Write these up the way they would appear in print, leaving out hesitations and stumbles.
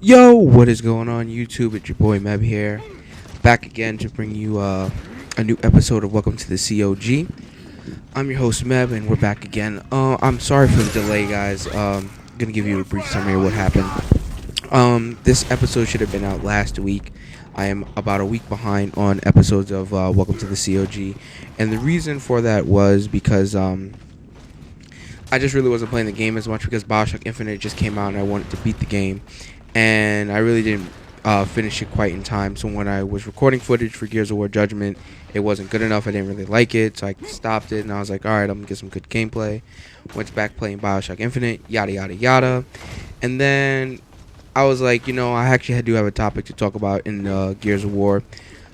Yo, what is going on YouTube? It's your boy Meb here, back again to bring you a new episode of Welcome to the COG. I'm your host Meb, and we're back again. I'm sorry for the delay, guys. Gonna give you a brief summary of what happened. This episode should have been out last week. I am about a week behind on episodes of Welcome to the COG, and the reason for that was because I just really wasn't playing the game as much because BioShock Infinite just came out and I wanted to beat the game. And I really didn't finish it quite in time. So when I was recording footage for Gears of War Judgment, it wasn't good enough. I didn't really like it, so I stopped it. And I was like, all right, I'm going to get some good gameplay. Went back playing BioShock Infinite, yada, yada, yada. And then I was like, I actually do have a topic to talk about in Gears of War,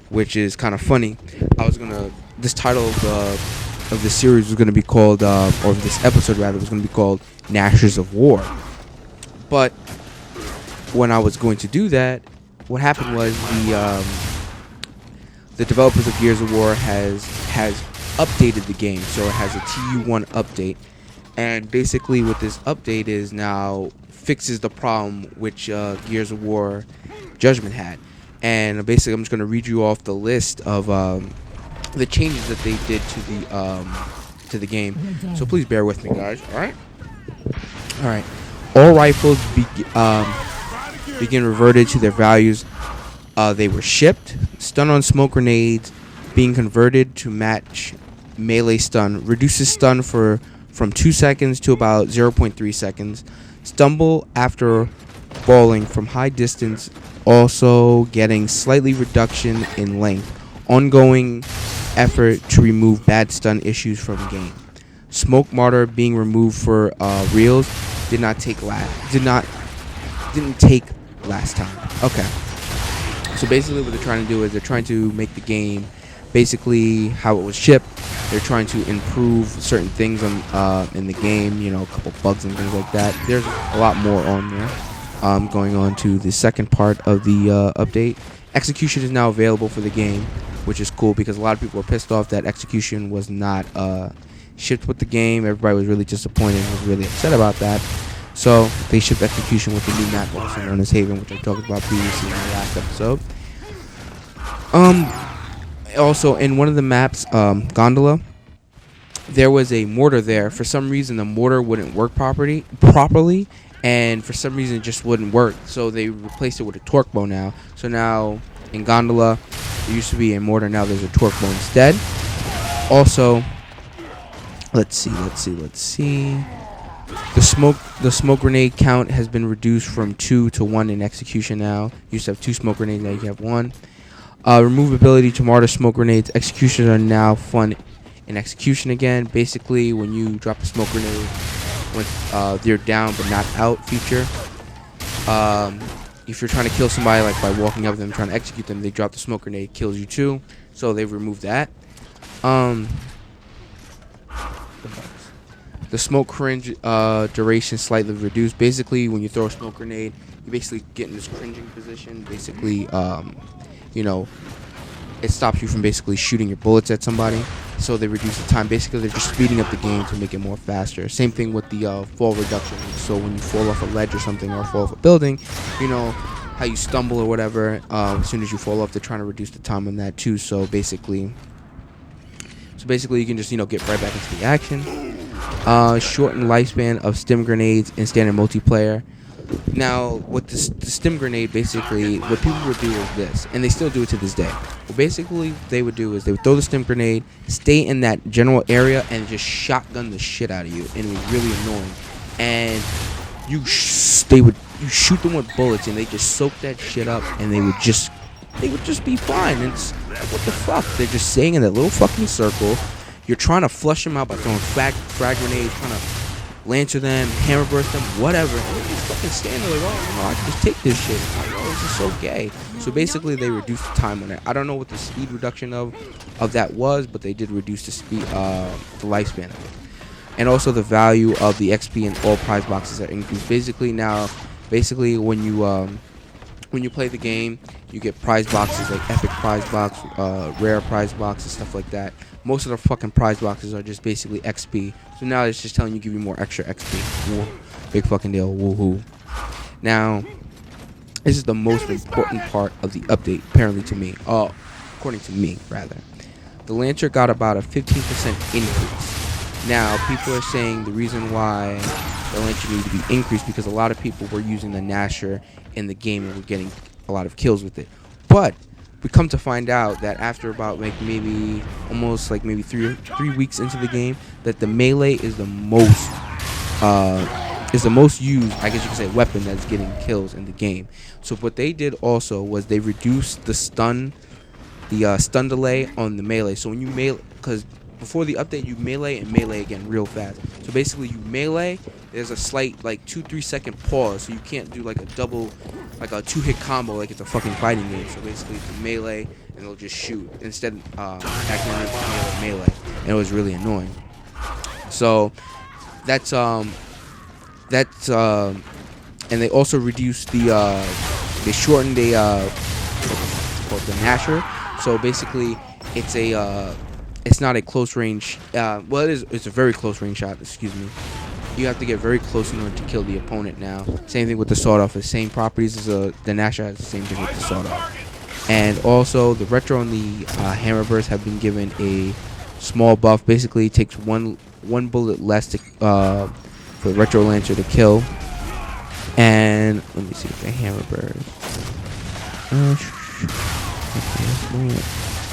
which is kind of funny. This title of the series was going to be called, or this episode rather, was going to be called Gnashers of War. But when I was going to do that, what happened was the developers of Gears of War has updated the game, so it has a TU1 update, and basically what this update is now fixes the problem which Gears of War Judgment had. And basically I'm just going to read you off the list of the changes that they did to the game. So please bear with me, guys. All right. All rifles begin reverted to their values they were shipped. Stun on smoke grenades being converted to match melee stun. Reduces stun from 2 seconds to about 0.3 seconds. Stumble after falling from high distance, also getting slightly reduction in length. Ongoing effort to remove bad stun issues from game. Smoke martyr being removed for reels didn't take last time. Okay. So basically what they're trying to do is they're trying to make the game basically how it was shipped. They're trying to improve certain things in the game, a couple bugs and things like that. There's a lot more on there. Going on to the second part of the update. Execution is now available for the game, which is cool because a lot of people were pissed off that execution was not shipped with the game. Everybody was really disappointed and was really upset about that. So they shipped execution with the new map, also known as Haven, which I talked about previously in the last episode. Also in one of the maps, Gondola, there was a mortar there. For some reason, the mortar wouldn't work properly, and for some reason, it just wouldn't work. So they replaced it with a torque bow now. So now in Gondola, there used to be a mortar. Now there's a torque bow instead. Also, let's see. The smoke grenade count has been reduced from 2 to 1 in execution now. You used to have 2 smoke grenades, now you have 1. Removability to martyr smoke grenades. Executions are now fun in execution again. Basically, when you drop a smoke grenade, when they're down but not out feature. If you're trying to kill somebody, like by walking up to them trying to execute them, they drop the smoke grenade, kills you too. So they've removed that. The smoke cringe duration slightly reduced. Basically, when you throw a smoke grenade, you basically get in this cringing position. Basically, it stops you from basically shooting your bullets at somebody. So they reduce the time. Basically, they're just speeding up the game to make it more faster. Same thing with the fall reduction. So when you fall off a ledge or something, or fall off a building, how you stumble or whatever. As soon as you fall off, they're trying to reduce the time on that too. So basically, you can just get right back into the action. Shortened lifespan of stim grenades in standard multiplayer. Now, with the stim grenade, basically, what people would do is this, and they still do it to this day. What basically they would do is they would throw the stim grenade, stay in that general area, and just shotgun the shit out of you, and it was really annoying. And you shoot them with bullets, and they just soak that shit up, and they would just be fine. And it's like, what the fuck? They're just staying in that little fucking circle. You're trying to flush them out by throwing frag grenades, trying to lancer them, hammer burst them, whatever. And they just fucking stand there like, oh, I can just take this shit. Like, oh, this is so gay. So basically, they reduced the time on it. I don't know what the speed reduction of that was, but they did reduce the speed, the lifespan of it. And also the value of the XP in all prize boxes are increased. Basically, when you play the game, you get prize boxes like epic prize box, rare prize boxes, stuff like that. Most of the fucking prize boxes are just basically XP. So now it's just telling you, give you more extra XP. Whoa. Big fucking deal. Woohoo. Now, This is the most important part of the update, apparently to me. According to me, rather. The Lancer got about a 15% increase. Now, people are saying the reason why the Lancer needed to be increased because a lot of people were using the Nasher in the game and were getting a lot of kills with it. But we come to find out that after about like maybe almost like maybe three weeks into the game, that the melee is the most used, I guess you could say, weapon that's getting kills in the game. So what they did also was they reduced the stun delay on the melee. So when you melee, because before the update you melee and melee again real fast. So basically you melee, there's a slight like 2-3 second pause, so you can't do like a double, like a 2-hit combo like it's a fucking fighting game. So basically it's a melee and it'll just shoot instead acting melee, and it was really annoying. So that's and they also reduced they shortened the Nasher. So basically it's not a close range, well it's a very close range shot, excuse me. You have to get very close in order to kill the opponent now. Same thing with the sawed off, the same properties as the Nasher has the same thing with the sawed off. And also the retro and the hammer burst have been given a small buff. Basically it takes one bullet less to for the retro lancer to kill. And let me see the hammer burst.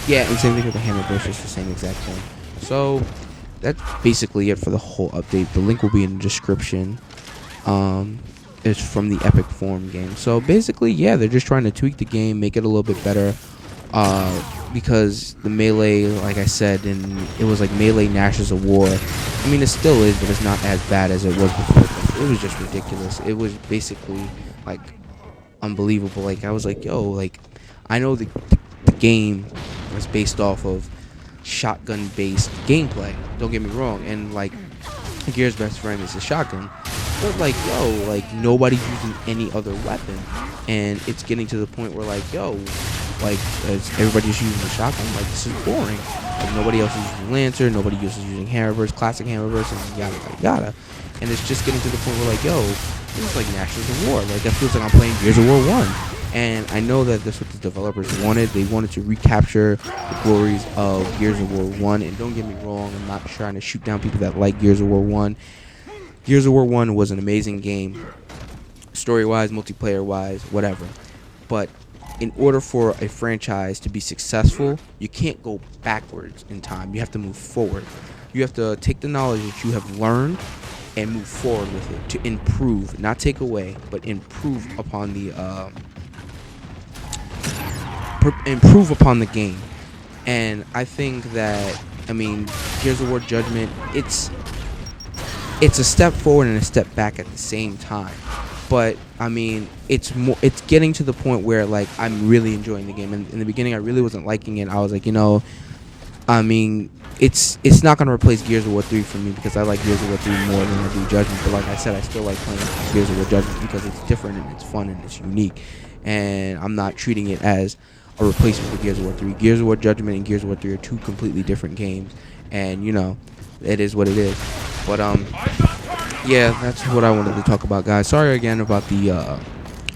Yeah, and same thing with the hammer burst, it's the same exact thing. So that's basically it for the whole update. The link will be in the description. It's from the Epic Forum game. So basically, yeah, they're just trying to tweak the game, make it a little bit better. Because the melee, like I said, and it was like melee Nashes of War. I mean, it still is, but it's not as bad as it was before. It was just ridiculous. It was basically like unbelievable. Like I was like, yo, like I know the game was based off of shotgun-based gameplay. Don't get me wrong, and like Gear's best friend is a shotgun. But like, yo, like nobody's using any other weapon, and it's getting to the point where like, yo, like as everybody's using a shotgun, like this is boring. Like nobody else is using Lancer, nobody else is using Hammerburst, classic Hammerburst, and yada yada yada. And it's just getting to the point where like, yo, this is like Nationals of War. Like that feels like I'm playing Gears of War 1. And I know that that's what the developers wanted. They wanted to recapture the glories of Gears of War 1. And don't get me wrong, I'm not trying to shoot down people that like Gears of War 1. Gears of War 1 was an amazing game, story-wise, multiplayer-wise, whatever. But in order for a franchise to be successful, you can't go backwards in time. You have to move forward. You have to take the knowledge that you have learned and move forward with it to improve, not take away, but improve upon the game. And I think that, I mean, Gears of War Judgment, it's a step forward and a step back at the same time. But I mean, it's getting to the point where like I'm really enjoying the game. And in the beginning, I really wasn't liking it. I was like, you know, I mean, it's not gonna replace Gears of War 3 for me because I like Gears of War 3 more than I do Judgment. But like I said, I still like playing Gears of War Judgment because it's different and it's fun and it's unique. And I'm not treating it as a replacement for Gears of War 3. Gears of War Judgment and Gears of War 3 are two completely different games. And you know, it is what it is. But yeah, that's what I wanted to talk about, guys. Sorry again about the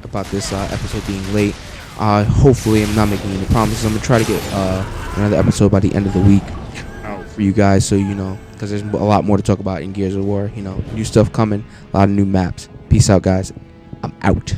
about this episode being late. Hopefully, I'm not making any promises. I'm gonna try to get another episode by the end of the week out for you guys, so you know, because there's a lot more to talk about in Gears of War. You know, new stuff coming, a lot of new maps. Peace out, guys. I'm out.